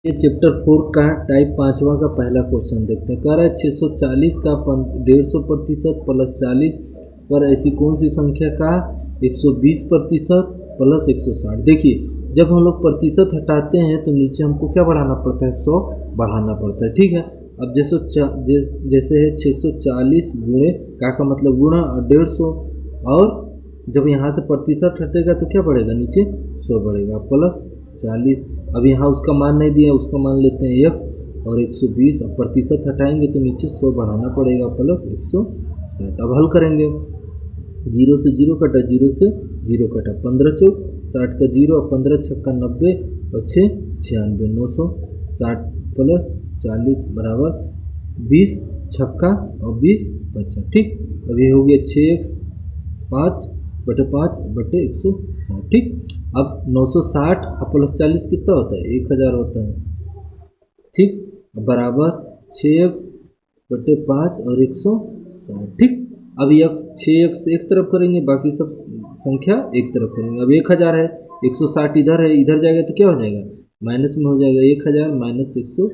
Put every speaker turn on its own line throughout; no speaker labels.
ये चैप्टर 4 का टाइप 5वां का पहला क्वेश्चन देखते हैं। कह रहा है 640 का 150% प्लस 40 पर ऐसी कौन सी संख्या का 120% प्लस 160। देखिए जब हम लोग प्रतिशत हटाते हैं तो नीचे हमको क्या बढ़ाना पड़ता है, 100 बढ़ाना पड़ता है। ठीक है, अब जैसे है 640 गुणे का मतलब गुणा और 150, और जब यहाँ से प्रतिशत हटेगा तो क्या बढ़ेगा, नीचे 100 बढ़ेगा प्लस 40। अब यहाँ उसका मान नहीं दिया, उसका मान लेते हैं x और 120। अब प्रतिशत हटाएंगे तो नीचे 100 बढ़ाना पड़ेगा प्लस 160। अब हल करेंगे, 0 से 0 कटा, 0 से 0 कटा, 15 चौक 60 का 0 और 15 छक्का 90 और 6 96, 960 प्लस 40 बराबर 20 छक्का और 20 बचा। ठीक, अब ये हो गया 6x 5/5/160। ठीक, अब 960 प्लस 40 कितना होता है, 1000 होता है। ठीक, बराबर 6x/5 और 160। ठीक, अब 6x एक तरफ करेंगे, बाकी सब संख्या एक तरफ करेंगे। अब 1000 है, 160 इधर है, इधर जाएगा तो क्या हो जाएगा, माइनस में हो जाएगा, 1000 माइनस 160।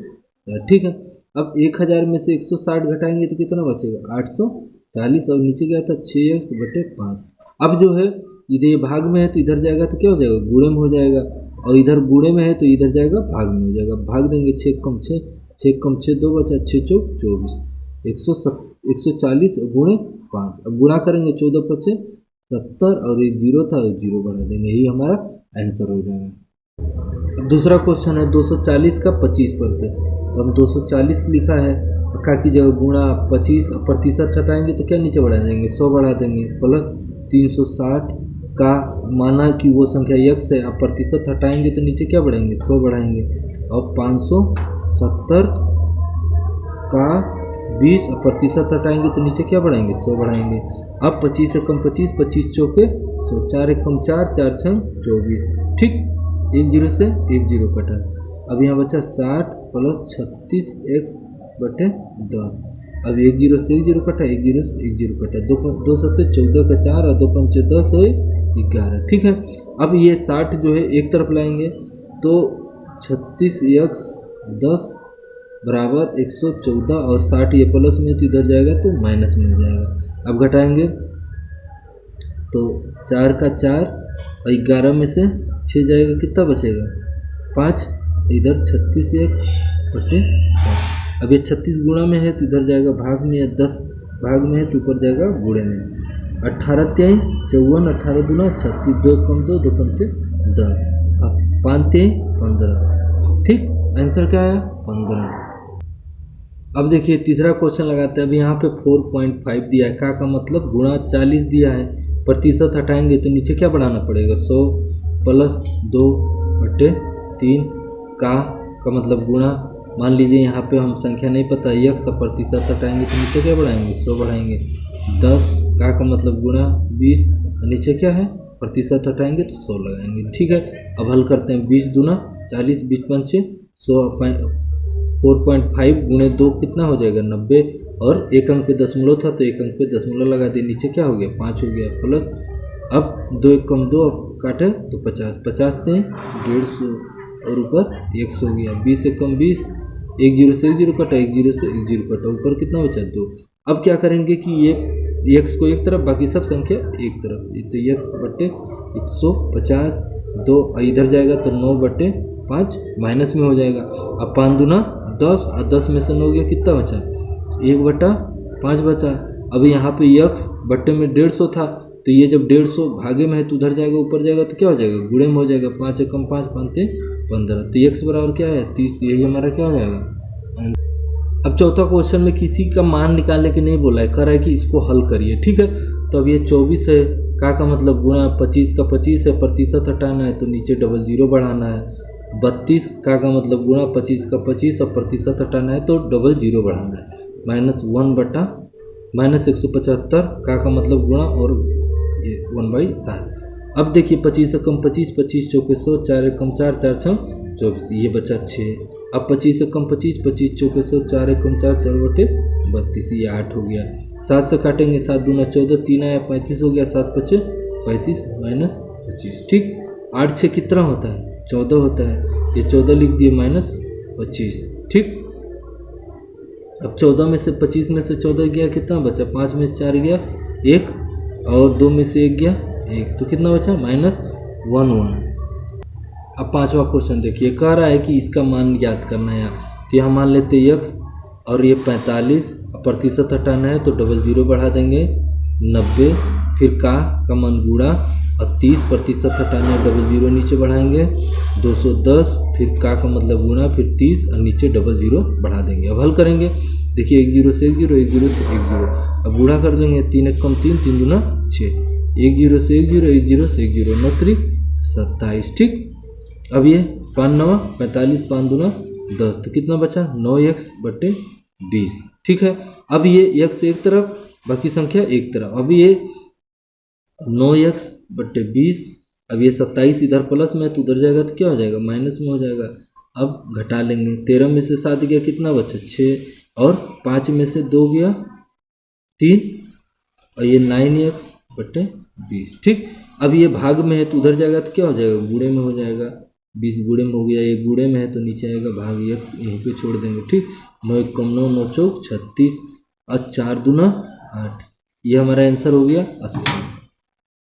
ठीक है, अब 1000 में से 160 घटाएंगे तो कितना बचेगा, 840। और नीचे क्या था, 6x/5। अब जो है इधर ये भाग में है तो इधर जाएगा तो क्या हो जाएगा, गुणे में हो जाएगा, और इधर गुणे में है तो इधर जाएगा भाग में हो जाएगा। भाग देंगे, 6 कम 6, 6 कम 6 2 बचा, 6 चौक 24, 140 गुणे 5। अब गुणा करेंगे, 14 पचे 70 और एक 0 था, 0 बढ़ा देंगे, यही हमारा आंसर हो जाएगा। अब दूसरा क्वेश्चन है 240 का 25%। तो हम 240 लिखा है, का की जगह गुणा 25 प्रतिशत हटाएंगे तो क्या नीचे बढ़ा देंगे, 100 बढ़ा देंगे प्लस 360 का माना कि वो संख्या x है। अब प्रतिशत हटाएंगे तो नीचे क्या बढ़ाएंगे, 100 बढ़ाएंगे। अब 570 का 20 प्रतिशत हटाएंगे तो नीचे क्या बढ़ाएंगे, 100 बढ़ाएंगे। अब 25 से कम 25, 25 चौके 100, 4 एक कम 4, 4 छंग 24। ठीक, 1 0 से 1 0 कटा। अब यहाँ बचा 60 प्लस 36x/10। अब 1 0 से 1 0 कटा, 1 0 से 1 0 कटा, 2 7 14 का 4 और 2 5 10 है 11। ठीक है, अब ये 60 जो है एक तरफ लाएंगे तो 36x10 बराबर 114, और 60 ये प्लस में तो इधर जाएगा तो माइनस में हो जाएगा। अब घटाएंगे तो 4 का 4 और 11 में से 6 जाएगा, कितना बचेगा 5, इधर 36x/10। अब ये 36 गुणा में है तो इधर जाएगा भाग में, या 10 भाग में है तो ऊपर जाएगा गुणे में। 18 3 54, 18 दूना 36, 2 कम 2, 2 पंचे 10, अब 5 3 15। ठीक, आंसर क्या आया, 15। अब देखिए तीसरा क्वेश्चन लगाते हैं। अब यहाँ पे 4.5 दिया है, का मतलब गुणा 40 दिया है, प्रतिशत हटाएंगे तो नीचे क्या बढ़ाना पड़ेगा, 100 प्लस 2/3 का मतलब गुणा। मान लीजिए यहाँ पे हम संख्या नहीं पता, x प्रतिशत हटाएंगे तो नीचे क्या बढ़ाएंगे, 100 बढ़ाएंगे। 10 का मतलब गुणा 20, नीचे क्या है, प्रतिशत हटाएंगे तो 100 लगाएंगे। ठीक है, अब हल करते हैं, 20 दूना 40, 20 पंचे 100, 4.5 गुणे 2 कितना हो जाएगा, 90, और एक अंक पे दशमलव था तो एक अंक पे दशमलव लगा दिए, नीचे क्या हो गया, 5 हो गया प्लस। अब 2 1 कम 2, अब काटे तो 50, 50 थे 150 और ऊपर 100 हो गया। 20 से कम 20, 1 0 से 1 0 कटा, 1 0 से 1 0 कटा, ऊपर कितना बचा 2। अब क्या करेंगे कि ये x को एक तरफ, बाकी सब संख्या एक तरफ, तो x/150 2, इधर जाएगा तो 9/5 माइनस में हो जाएगा। अब 5 दूना 10 और 10 में से 9 गया, कितना बचा, 1/5 बचा। अब यहाँ पे x बट्टे में 150 था, तो ये जब 150 भागे में है तो उधर जाएगा, ऊपर जाएगा तो क्या हो जाएगा, गुणे में हो जाएगा। 5 से कम 5, 5 थे 15, तो x बराबर क्या है, 30। तो यही हमारा क्या हो जाएगा। अब चौथा क्वेश्चन में किसी का मान निकालने के नहीं बोला है, कह रहा है कि इसको हल करिए। ठीक है, तो अब ये 24 है, का मतलब गुणा 25 का 25 है, प्रतिशत हटाना है तो नीचे 00 बढ़ाना है। 32 का मतलब गुणा 25 का 25 और प्रतिशत हटाना है तो 00 बढ़ाना है। -1 बटा -175 का मतलब गुणा और ये 1/7। अब देखिए 25 से कम 25, 25 चौके 100, 4 एक कम 4, 4 छंग 24, ये बचा 6। अब 25 से कम 25, 25 चौके 100, 4 एक कम 4, 4/32, ये 8 हो गया। 7 से काटेंगे, 7 दूना 14, 3 आया 35 हो गया, 7 5 35 माइनस 25। ठीक, 8 6 कितना होता है, 14 होता है, ये 14 लिख दिए माइनस 25। ठीक, अब 14 में से 25 में से 14 गया, कितना बचा? 5 में से 4 गया 1, और 2 में से 1 गया 1, तो कितना बचा? -1 अब पांचवा क्वेश्चन देखिए, कह रहा है कि इसका मान ज्ञात करना है। तो यहाँ मान लेते x और ये 45, प्रतिशत हटाना है तो 00 बढ़ा देंगे 90, फिर का मान गुणा, और 30% हटाना है 00 नीचे बढ़ाएंगे 210, फिर का मतलब गुणा, फिर 30 और नीचे 00 बढ़ा देंगे। अब हल करेंगे, देखिए 1 0 से 1 0, 1 0 से 1 0, अब गुणा कर देंगे, 3 1 कम 3, 3 दूना 6, 1 0 से 1 0, 1 0 से 1 0, 9 3 27। ठीक, अब ये 5 9 45, 5 दूना 10, तो कितना बचा? 9x/20। ठीक है, अब ये x एक तरफ, बाकी संख्या एक तरफ। अब ये 9x/20, अब ये 27 इधर प्लस में तो उधर जाएगा तो क्या हो जाएगा? माइनस में हो जाएगा। अब घटा लेंगे, 13 में से 7 गया, कितना बचा? 6, और 5 में से 2 गया 3, और ये 9x/20। ठीक, अब ये भाग में है तो उधर जाएगा तो क्या हो जाएगा? गुणे में हो जाएगा। 20 गुणे में हो गया, ये गुणे में है तो नीचे आएगा भाग x, यहीं पे छोड़ देंगे। ठीक, 9 1 कम 9, 9 चौक 36, और 4 दूना 8, ये हमारा आंसर हो गया 80।